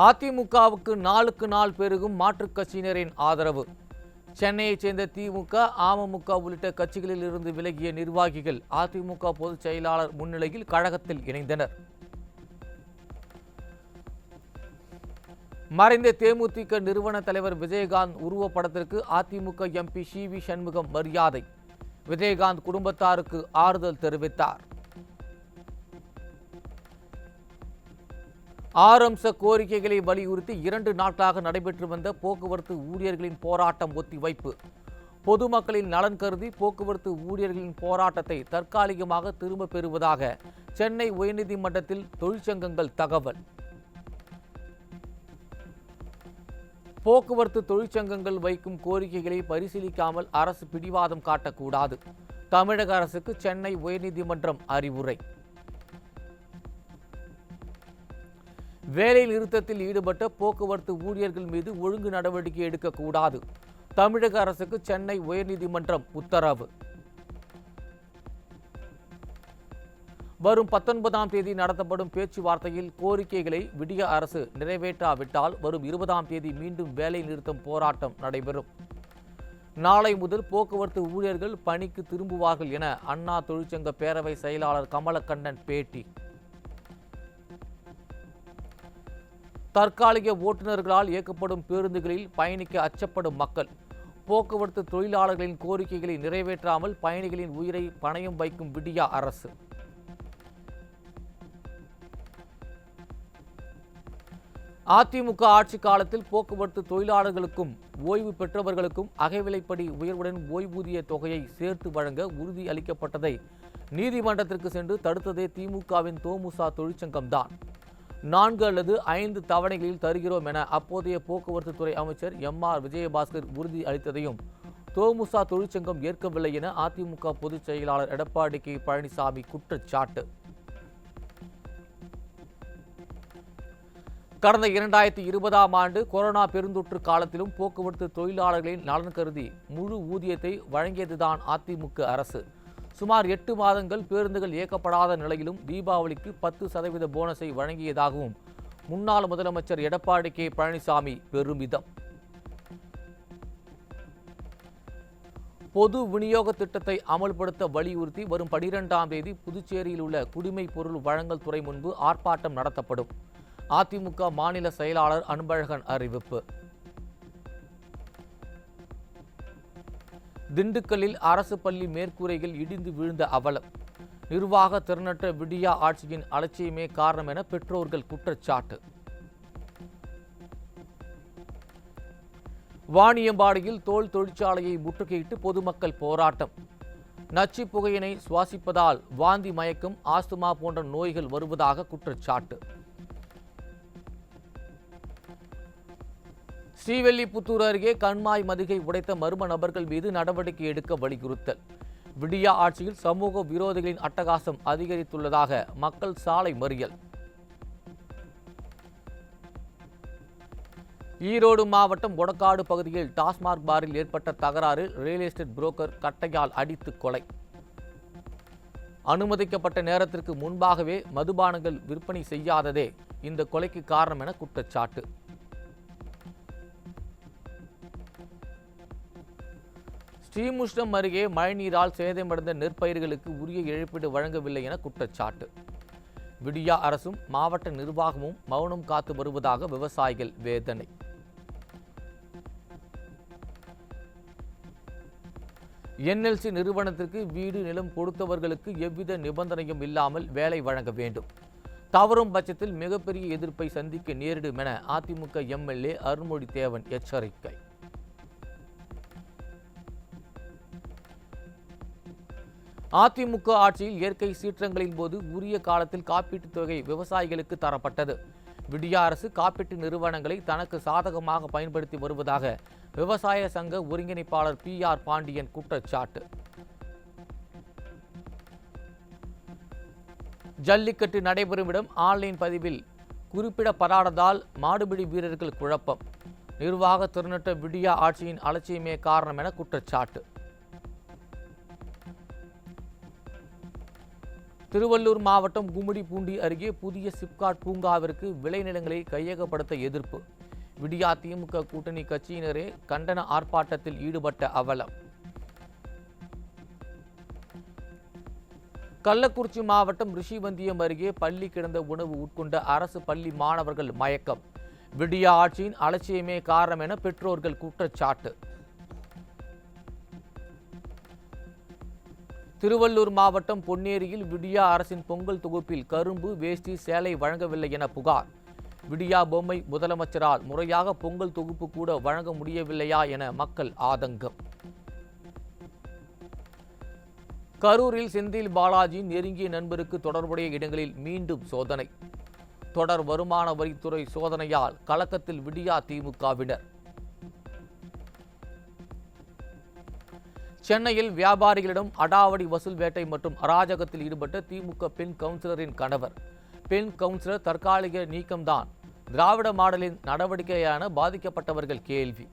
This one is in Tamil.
அதிமுகவுக்கு நாளுக்கு நாள் பெருகும் மாற்றுக் கட்சியினரின் ஆதரவு. சென்னையைச் சேர்ந்த திமுக, அமமுக உள்ளிட்ட கட்சிகளில் இருந்து விலகிய நிர்வாகிகள் அதிமுக பொதுச் செயலாளர் முன்னிலையில் கழகத்தில் இணைந்தனர். மறைந்த தேமுதிக நிறுவன தலைவர் விஜயகாந்த் உருவப்படத்திற்கு அதிமுக எம்பி சி.வி. சண்முகம் மரியாதை. விஜயகாந்த் குடும்பத்தாருக்கு ஆறுதல் தெரிவித்தார். 6 அம்ச கோரிக்கைகளை வலியுறுத்தி 2 நாட்களாக நடைபெற்று வந்த போக்குவரத்து ஊழியர்களின் போராட்டம் ஒத்திவைப்பு. பொதுமக்களின் நலன் கருதி போக்குவரத்து ஊழியர்களின் போராட்டத்தை தற்காலிகமாக திரும்ப பெறுவதாக சென்னை உயர்நீதிமன்றத்தில் தொழிற்சங்கங்கள் தகவல். போக்குவரத்து தொழிற்சங்கங்கள் வைக்கும் கோரிக்கைகளை பரிசீலிக்காமல் அரசு பிடிவாதம் காட்டக்கூடாது. தமிழக அரசுக்கு சென்னை உயர்நீதிமன்றம் அறிவுரை. வேலை நிறுத்தத்தில் ஈடுபட்ட போக்குவரத்து ஊழியர்கள் மீது ஒழுங்கு நடவடிக்கை எடுக்கக்கூடாது. தமிழக அரசுக்கு சென்னை உயர்நீதிமன்றம் உத்தரவு. வரும் 19ஆம் தேதி நடத்தப்படும் பேச்சுவார்த்தையில் கோரிக்கைகளை விடிய அரசு நிறைவேற்றாவிட்டால் வரும் 20ஆம் தேதி மீண்டும் வேலை நிறுத்தம் போராட்டம் நடைபெறும். நாளை முதல் போக்குவரத்து ஊழியர்கள் பணிக்கு திரும்புவார்கள் என அண்ணா தொழிற்சங்க பேரவை செயலாளர் கமலக்கண்ணன் பேட்டி. தற்காலிக ஓட்டுநர்களால் இயக்கப்படும் பேருந்துகளில் பயணிக்க அச்சப்படும் மக்கள். போக்குவரத்து தொழிலாளர்களின் கோரிக்கைகளை நிறைவேற்றாமல் பயணிகளின் உயிரை பணயம் வைக்கும் விடியா அரசு. அதிமுக ஆட்சி காலத்தில் போக்குவரத்து தொழிலாளர்களுக்கும் ஓய்வு பெற்றவர்களுக்கும் அகவிலைப்படி உயர்வுடன் ஓய்வூதிய தொகையை சேர்த்து வழங்க உறுதி அளிக்கப்பட்டதை நீதிமன்றத்திற்கு சென்று தடுத்ததே திமுகவின் தோமுசா தொழிற்சங்கம்தான். 4 அல்லது 5 தவணைகளில் தருகிறோம் என அப்போதைய போக்குவரத்து துறை அமைச்சர் எம்.ஆர். விஜயபாஸ்கர் உறுதி அளித்ததையும் தோமுசா தொழிற்சங்கம் ஏற்கவில்லை என அதிமுக பொதுச் செயலாளர் எடப்பாடி கே. பழனிசாமி குற்றச்சாட்டு. கடந்த 2020ஆம் ஆண்டு கொரோனா பெருந்தொற்று காலத்திலும் போக்குவரத்து தொழிலாளர்களின் நலன் கருதி முழு ஊதியத்தை வழங்கியதுதான் அதிமுக அரசு. சுமார் 8 மாதங்கள் பேருந்துகள் இயக்கப்படாத நிலையிலும் தீபாவளிக்கு 10% போனஸை வழங்கியதாகவும் முன்னாள் முதலமைச்சர் எடப்பாடி கே. பழனிசாமி பெருமிதம். பொது விநியோக திட்டத்தை அமல்படுத்த வலியுறுத்தி வரும் 12ஆம் தேதி புதுச்சேரியில் உள்ள குடிமைப் பொருள் வழங்கல் துறை முன்பு ஆர்ப்பாட்டம் நடத்தப்படும். அதிமுக மாநில செயலாளர் அன்பழகன் அறிவிப்பு. திண்டுக்கல்லில் அரசு பள்ளி மேற்கூரைகள் இடிந்து விழுந்த அவலம். நிர்வாக திறனற்ற விடியா ஆட்சியின் அலட்சியமே காரணம் என பெற்றோர்கள் குற்றச்சாட்டு. வாணியம்பாடியில் தோல் தொழிற்சாலையை முற்றுகையிட்டு பொதுமக்கள் போராட்டம். நச்சு புகையினை சுவாசிப்பதால் வாந்தி, மயக்கம், ஆஸ்துமா போன்ற நோய்கள் வருவதாக குற்றச்சாட்டு. ஸ்ரீவில்லிபுத்தூர் அருகே கண்மாய் மதிகை உடைத்த மர்ம நபர்கள் மீது நடவடிக்கை எடுக்க வலியுறுத்தல். விடியா ஆட்சியில் சமூக விரோதிகளின் அட்டகாசம் அதிகரித்துள்ளதாக மக்கள் சாலை மறியல். ஈரோடு மாவட்டம் ஒடக்காடு பகுதியில் டாஸ்மாக் பாரில் ஏற்பட்ட தகராறில் ரியல் எஸ்டேட் புரோக்கர் கட்டையால் அடித்து கொலை. அனுமதிக்கப்பட்ட நேரத்திற்கு முன்பாகவே மதுபானங்கள் விற்பனை செய்யாததே இந்த கொலைக்கு காரணம் என குற்றச்சாட்டு. ஸ்ரீமுஷ்ணம் அருகே மழைநீரால் சேதமடைந்த நெற்பயிர்களுக்கு உரிய இழப்பீடு வழங்கவில்லை என குற்றச்சாட்டு. விடியா அரசும் மாவட்ட நிர்வாகமும் மௌனம் காத்து வருவதாக விவசாயிகள் வேதனை. என்எல்சி நிறுவனத்திற்கு வீடு, நிலம் கொடுத்தவர்களுக்கு எவ்வித நிபந்தனையும் இல்லாமல் வேலை வழங்க வேண்டும். தவறும் பட்சத்தில் மிகப்பெரிய எதிர்ப்பை சந்திக்க நேரிடும் என அதிமுக எம்எல்ஏ அருண்மொழி தேவன் எச்சரிக்கை. அதிமுக ஆட்சியில் இயற்கை சீற்றங்களின் போது உரிய காலத்தில் காப்பீட்டுத் தொகை விவசாயிகளுக்கு தரப்பட்டது. விடியா அரசு காப்பீட்டு நிறுவனங்களை தனக்கு சாதகமாக பயன்படுத்தி வருவதாக விவசாய சங்க ஒருங்கிணைப்பாளர் பி.ஆர். பாண்டியன் குற்றச்சாட்டு. ஜல்லிக்கட்டு நடைபெறும் இடம் ஆன்லைன் பதிவில் குறிப்பிடப்படாததால் மாடுபிடி வீரர்கள் குழப்பம். நிர்வாக திறனற்ற விடியா ஆட்சியின் அலட்சியமே காரணம் என குற்றச்சாட்டு. திருவள்ளூர் மாவட்டம் கும்மிடிப்பூண்டி அருகே புதிய சிப்காட் பூங்காவிற்கு விளைநிலங்களை கையகப்படுத்த எதிர்ப்பு. விடியா திமுக கூட்டணி கட்சியினரே கண்டன ஆர்ப்பாட்டத்தில் ஈடுபட்ட அவலம். கள்ளக்குறிச்சி மாவட்டம் ரிஷிவந்தியம் அருகே பள்ளி கிடந்த உணவு உட்கொண்ட அரசு பள்ளி மாணவர்கள் மயக்கம். விடியா ஆட்சியின் அலட்சியமே காரணம் என பெற்றோர்கள் குற்றச்சாட்டு. திருவள்ளூர் மாவட்டம் பொன்னேரியில் விடியா அரசின் பொங்கல் தொகுப்பில் கரும்பு, வேஷ்டி, சேலை வழங்கவில்லை என புகார். விடியா பொம்மை முதலமைச்சரால் முறையாக பொங்கல் தொகுப்பு கூட வழங்க முடியவில்லையா என மக்கள் ஆதங்கம். கரூரில் செந்தில் பாலாஜியின் நெருங்கிய நண்பருக்கு தொடர்புடைய இடங்களில் மீண்டும் சோதனை. தொடர் வருமான வரித்துறை சோதனையால் கலக்கத்தில் விடியா திமுகவினர். சென்னையில் வியாபாரிகளிடம் அடாவடி வசூல் வேட்டை மற்றும் அராஜகத்தில் ஈடுபட்ட திமுக பெண் கவுன்சிலரின் கணவர். பெண் கவுன்சிலர் தற்காலிக நீக்கம்தான் திராவிட மாடலின் நடவடிக்கையான பாதிக்கப்பட்டவர்கள் கேள்வி.